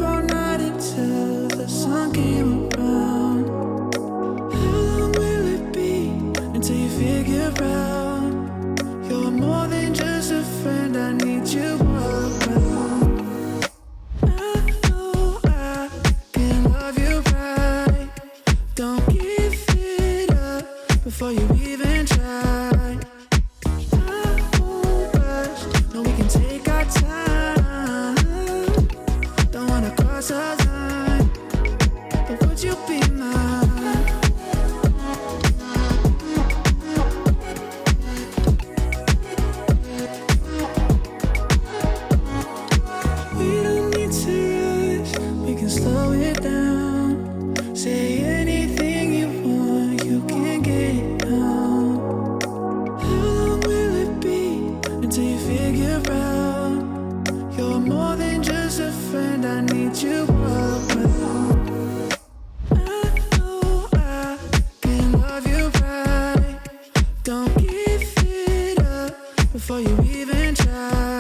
up all night until the sun came around. How long will it be until you figure out you're more than just a friend? I need you all around. I know I can love you right. Don't give it up before you even try. I won't rush, no, we can take our time. Don't wanna cross a line, but would you be mine? We don't need to rush, we can slow it down. Say anything you want, you can get it now. How long will it be until you figure out you're more than just a friend? I need you all around. I know I can love you right. Don't give it up before you even try.